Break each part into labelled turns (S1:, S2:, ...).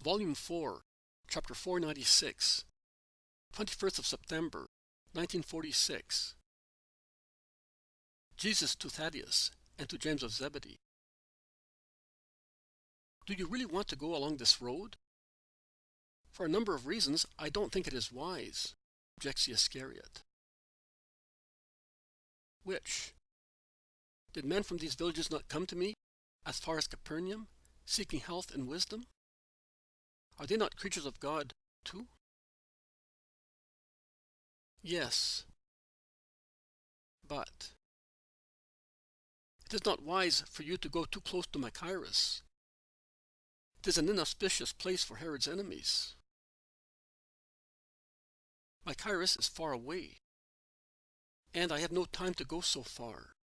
S1: Volume 4, Chapter 496, 21st of September, 1946. Jesus to Thaddeus and to James of Zebedee. Do you really want to go along this road? For a number of reasons, I don't think it is wise, objects the Iscariot. Which? Did men from these villages not come to me, as far as Capernaum, seeking health and wisdom? Are they not creatures of God, too? Yes. But it is not wise for you to go too close to Machaerus. It is an inauspicious place for Herod's enemies. Machaerus is far away, and I have no time to go so far.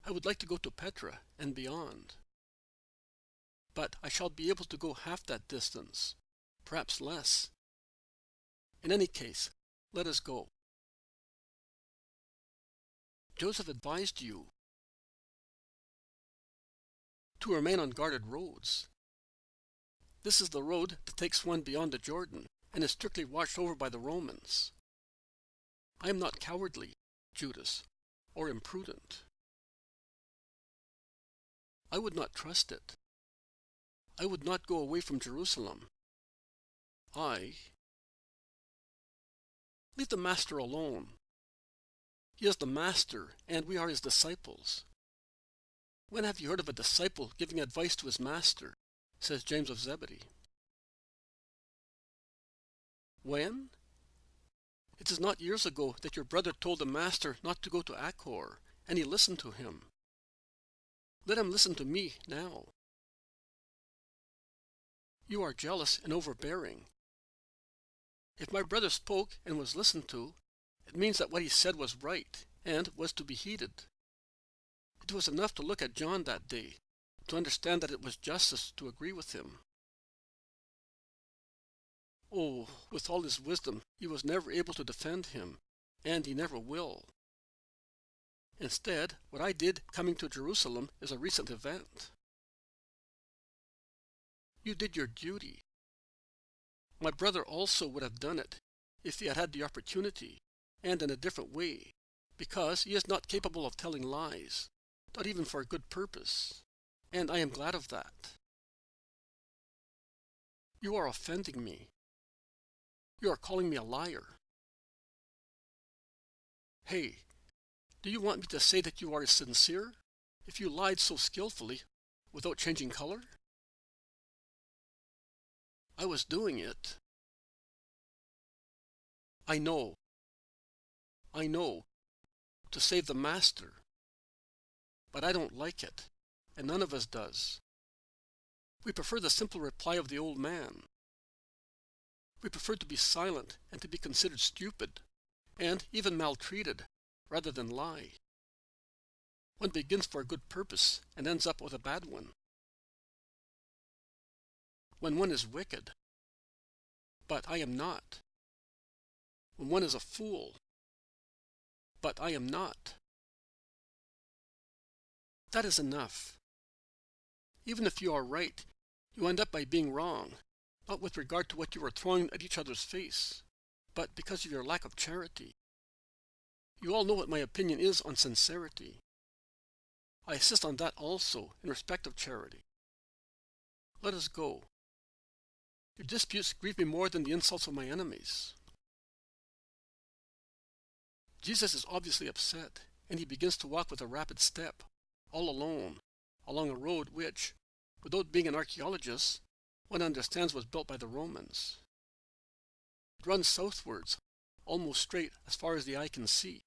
S1: I would like to go to Petra and beyond. But I shall be able to go half that distance, perhaps less. In any case, let us go. Joseph advised you to remain on guarded roads. This is the road that takes one beyond the Jordan and is strictly watched over by the Romans. I am not cowardly, Judas, or imprudent. I would not trust it. I would not go away from Jerusalem. Leave the Master alone. He is the Master, and we are his disciples. When have you heard of a disciple giving advice to his master? Says James of Zebedee. When? It is not years ago that your brother told the master not to go to Achor, and he listened to him. Let him listen to me now. You are jealous and overbearing. If my brother spoke and was listened to, it means that what he said was right and was to be heeded. It was enough to look at John that day, to understand that it was justice to agree with him. Oh, with all his wisdom, he was never able to defend him, and he never will. Instead, what I did coming to Jerusalem is a recent event. You did your duty. My brother also would have done it, if he had had the opportunity, and in a different way, because he is not capable of telling lies, not even for a good purpose, and I am glad of that. You are offending me. You are calling me a liar. Hey, do you want me to say that you are sincere, if you lied so skillfully, without changing color? I was doing it. I know, to save the Master. But I don't like it, and none of us does. We prefer the simple reply of the old man. We prefer to be silent and to be considered stupid, and even maltreated, rather than lie. One begins for a good purpose and ends up with a bad one. When one is wicked, but I am not. When one is a fool, but I am not. That is enough. Even if you are right, you end up by being wrong, not with regard to what you are throwing at each other's face, but because of your lack of charity. You all know what my opinion is on sincerity. I insist on that also in respect of charity. Let us go. Your disputes grieve me more than the insults of my enemies. Jesus is obviously upset, and he begins to walk with a rapid step, all alone, along a road which, without being an archaeologist, one understands was built by the Romans. It runs southwards, almost straight as far as the eye can see,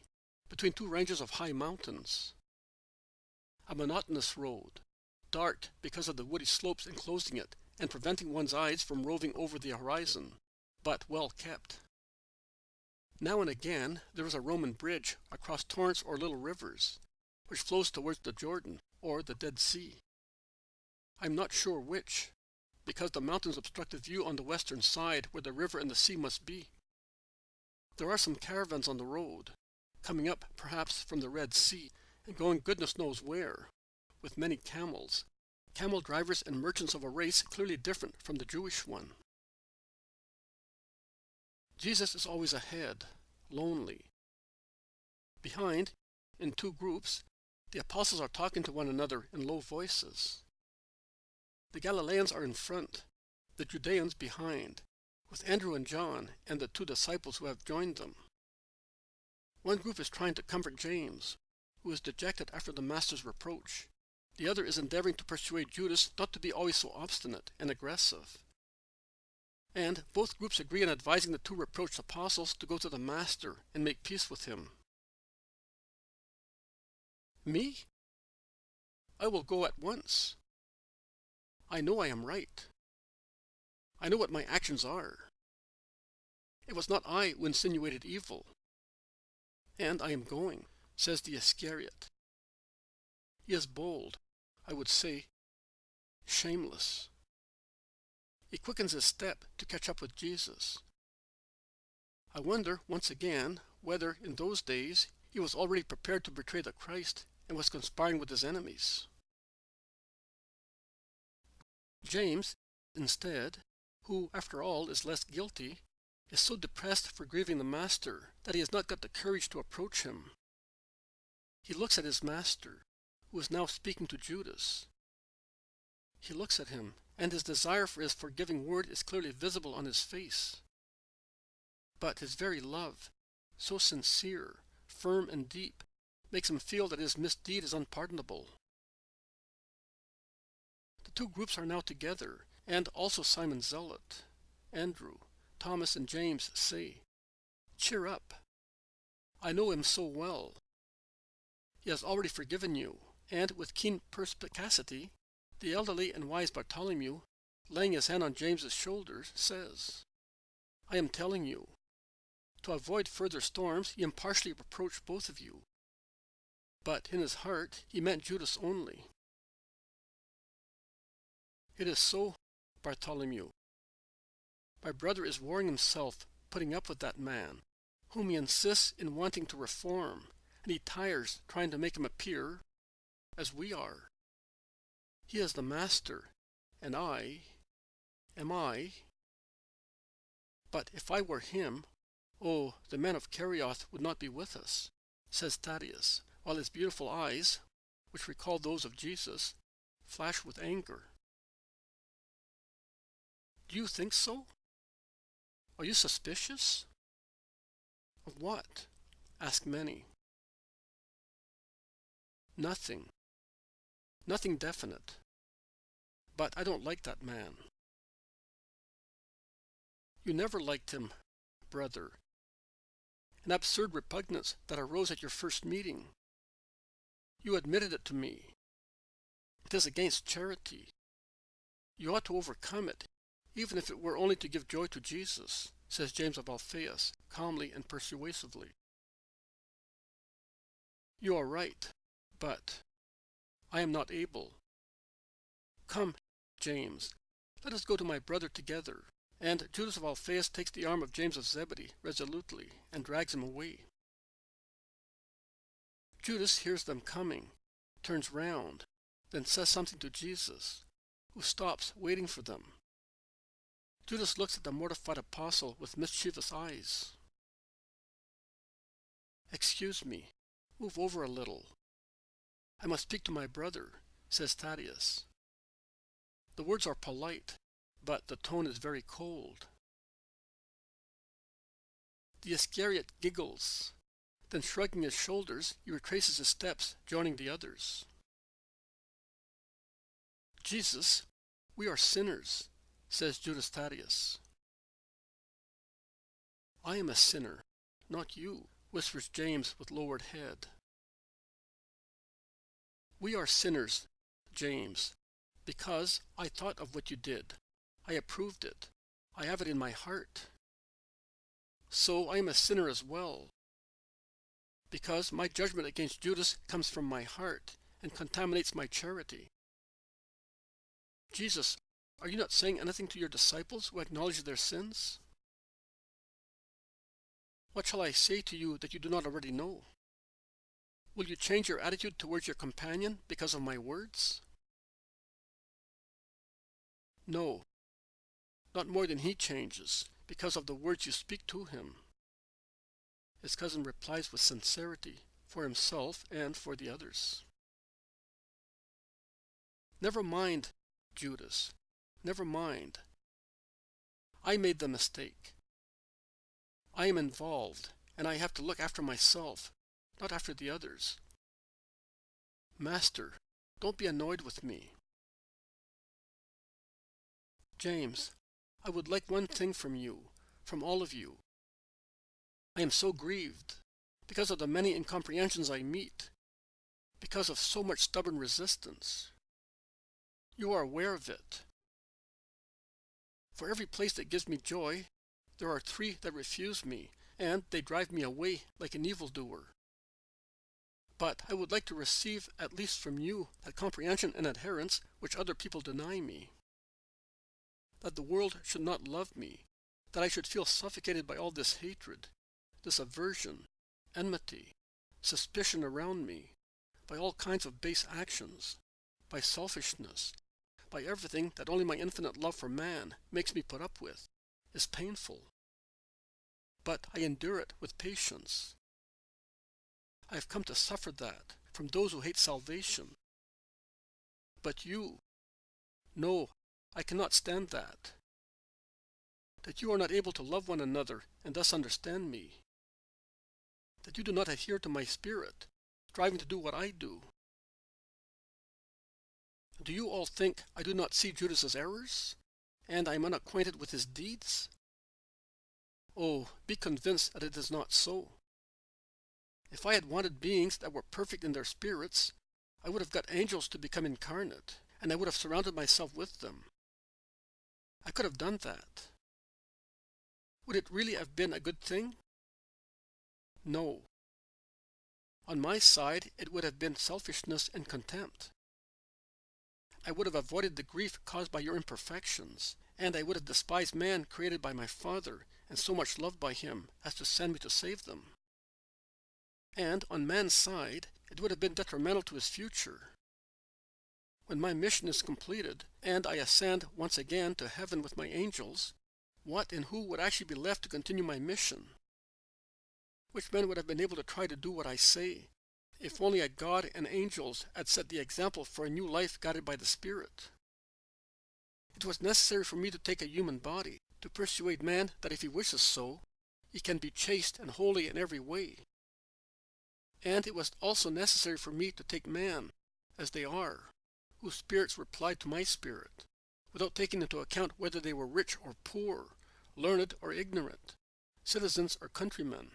S1: between two ranges of high mountains. A monotonous road, dark because of the woody slopes enclosing it and preventing one's eyes from roving over the horizon, but well kept. Now and again there is a Roman bridge across torrents or little rivers, which flows towards the Jordan or the Dead Sea. I am not sure which, because the mountains obstruct the view on the western side where the river and the sea must be. There are some caravans on the road, coming up perhaps from the Red Sea and going goodness knows where, with many camels, camel drivers and merchants of a race clearly different from the Jewish one. Jesus is always ahead, lonely. Behind, in two groups, the apostles are talking to one another in low voices. The Galileans are in front, the Judeans behind, with Andrew and John and the two disciples who have joined them. One group is trying to comfort James, who is dejected after the Master's reproach. The other is endeavoring to persuade Judas not to be always so obstinate and aggressive. And both groups agree in advising the two reproached apostles to go to the Master and make peace with him. Me? I will go at once. I know I am right. I know what my actions are. It was not I who insinuated evil. And I am going, says the Iscariot. He is bold, I would say, shameless. He quickens his step to catch up with Jesus. I wonder, once again, whether, in those days, he was already prepared to betray the Christ and was conspiring with his enemies. James, instead, who, after all, is less guilty, is so depressed for grieving the Master that he has not got the courage to approach him. He looks at his Master, who is now speaking to Judas. He looks at him, and his desire for his forgiving word is clearly visible on his face. But his very love, so sincere, firm, and deep, makes him feel that his misdeed is unpardonable. The two groups are now together, and also Simon Zealot. Andrew, Thomas, and James say, "Cheer up. I know him so well. He has already forgiven you," and with keen perspicacity, the elderly and wise Bartholomew, laying his hand on James's shoulders, says, "I am telling you, to avoid further storms, he impartially reproached both of you. But in his heart, he meant Judas only." "It is so, Bartholomew. My brother is warring himself, putting up with that man, whom he insists in wanting to reform, and he tires trying to make him appear as we are. He is the Master, and am I? But if I were him, oh, the men of Kerioth would not be with us," says Thaddeus, while his beautiful eyes, which recall those of Jesus, flash with anger. "Do you think so? Are you suspicious?" "Of what?" ask many. "Nothing. Nothing definite. But I don't like that man." "You never liked him, brother. An absurd repugnance that arose at your first meeting. You admitted it to me. It is against charity. You ought to overcome it, even if it were only to give joy to Jesus," says James of Alphaeus, calmly and persuasively. "You are right, but I am not able. Come, James, let us go to my brother together." And Judas of Alphaeus takes the arm of James of Zebedee resolutely and drags him away. Judas hears them coming, turns round, then says something to Jesus, who stops waiting for them. Judas looks at the mortified apostle with mischievous eyes. "Excuse me, move over a little. I must speak to my brother," says Thaddeus. The words are polite, but the tone is very cold. The Iscariot giggles. Then shrugging his shoulders, he retraces his steps, joining the others. "Jesus, we are sinners," says Judas Thaddeus. "I am a sinner, not you," whispers James with lowered head. "We are sinners, James, because I thought of what you did. I approved it. I have it in my heart. So I am a sinner as well, because my judgment against Judas comes from my heart and contaminates my charity. Jesus, are you not saying anything to your disciples who acknowledge their sins? What shall I say to you that you do not already know? Will you change your attitude towards your companion because of my words?" No, not more than he changes, because of the words you speak to him. His cousin replies with sincerity, for himself and for the others. Never mind, Judas. Never mind. I made the mistake. I am involved, and I have to look after myself, not after the others. Master, don't be annoyed with me. James, I would like one thing from you, from all of you. I am so grieved, because of the many incomprehensions I meet, because of so much stubborn resistance. You are aware of it. For every place that gives me joy, there are 3 that refuse me, and they drive me away like an evildoer. But I would like to receive, at least from you, that comprehension and adherence which other people deny me. That the world should not love me, that I should feel suffocated by all this hatred, this aversion, enmity, suspicion around me, by all kinds of base actions, by selfishness, by everything that only my infinite love for man makes me put up with, is painful. But I endure it with patience. I have come to suffer that from those who hate salvation. But you, no, I cannot stand that. That you are not able to love one another and thus understand me. That you do not adhere to my spirit, striving to do what I do. Do you all think I do not see Judas's errors, and I am unacquainted with his deeds? Oh, be convinced that it is not so. If I had wanted beings that were perfect in their spirits, I would have got angels to become incarnate, and I would have surrounded myself with them. I could have done that. Would it really have been a good thing? No. On my side, it would have been selfishness and contempt. I would have avoided the grief caused by your imperfections, and I would have despised man created by my Father, and so much loved by him as to send me to save them. And on man's side, it would have been detrimental to his future. When my mission is completed, and I ascend once again to heaven with my angels, what and who would actually be left to continue my mission? Which men would have been able to try to do what I say, if only a God and angels had set the example for a new life guided by the Spirit? It was necessary for me to take a human body, to persuade man that if he wishes so, he can be chaste and holy in every way. And it was also necessary for me to take man, as they are, whose spirits replied to my spirit, without taking into account whether they were rich or poor, learned or ignorant, citizens or countrymen.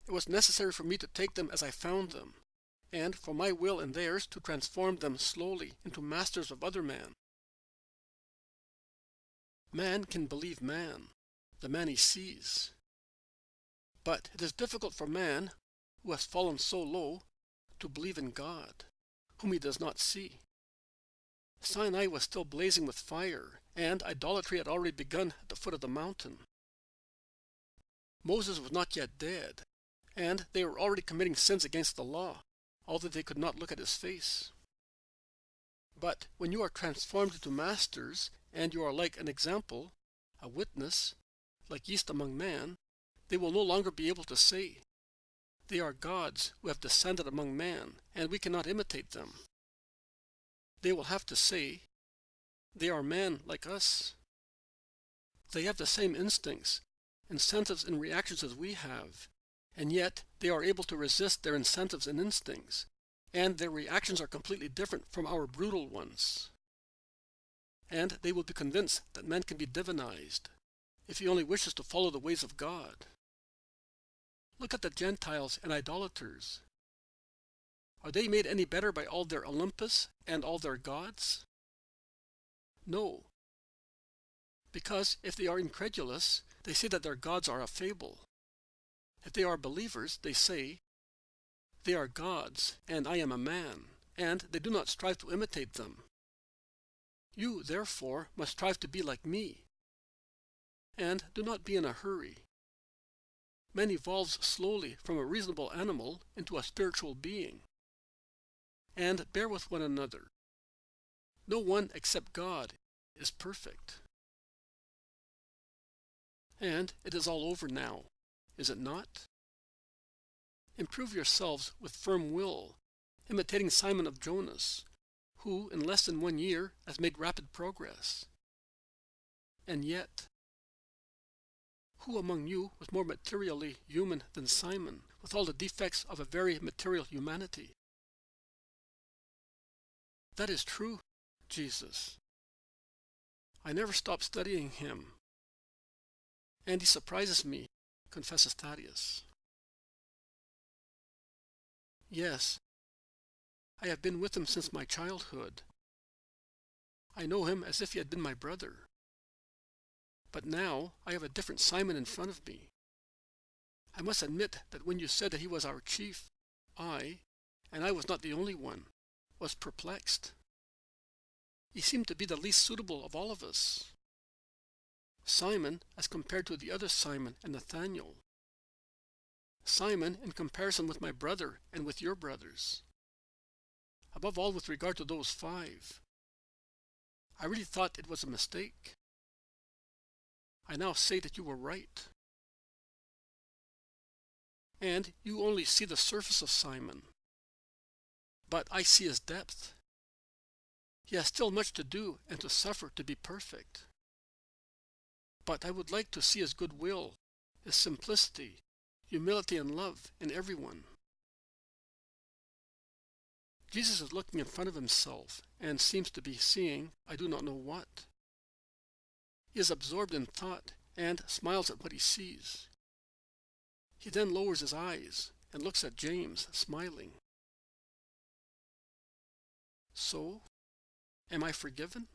S1: It was necessary for me to take them as I found them, and for my will and theirs to transform them slowly into masters of other man. Man can believe man, the man he sees. But it is difficult for man, who has fallen so low, to believe in God, whom he does not see. Sinai was still blazing with fire, and idolatry had already begun at the foot of the mountain. Moses was not yet dead, and they were already committing sins against the law, although they could not look at his face. But when you are transformed into masters, and you are like an example, a witness, like yeast among man, they will no longer be able to say, "They are gods who have descended among man, and we cannot imitate them." They will have to say, "They are men like us." They have the same instincts, incentives and reactions as we have, and yet they are able to resist their incentives and instincts, and their reactions are completely different from our brutal ones. And they will be convinced that man can be divinized, if he only wishes to follow the ways of God. Look at the Gentiles and idolaters. Are they made any better by all their Olympus and all their gods? No. Because if they are incredulous, they say that their gods are a fable. If they are believers, they say, "They are gods, and I am a man," and they do not strive to imitate them. You, therefore, must strive to be like me. And do not be in a hurry. Man evolves slowly from a reasonable animal into a spiritual being. And bear with one another. No one except God is perfect. And it is all over now, is it not? Improve yourselves with firm will, imitating Simon of Jonas, who in less than 1 year has made rapid progress. And yet, who among you was more materially human than Simon, with all the defects of a very material humanity? That is true, Jesus. I never stop studying him. And he surprises me, confesses Thaddeus. Yes, I have been with him since my childhood. I know him as if he had been my brother. But now I have a different Simon in front of me. I must admit that when you said that he was our chief, and I was not the only one, was perplexed. He seemed to be the least suitable of all of us. Simon as compared to the other Simon and Nathaniel. Simon in comparison with my brother and with your brothers. Above all with regard to those 5. I really thought it was a mistake. I now say that you were right. And you only see the surface of Simon. But I see his depth. He has still much to do and to suffer to be perfect. But I would like to see his goodwill, his simplicity, humility and love in everyone. Jesus is looking in front of himself and seems to be seeing I do not know what. He is absorbed in thought and smiles at what he sees. He then lowers his eyes and looks at James, smiling. So, am I forgiven?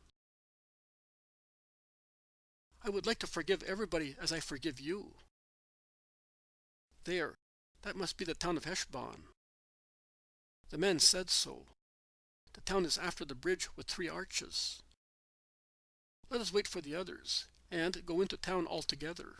S1: I would like to forgive everybody as I forgive you. There, that must be the town of Heshbon. The man said so. The town is after the bridge with 3 arches. Let us wait for the others, and go into town altogether.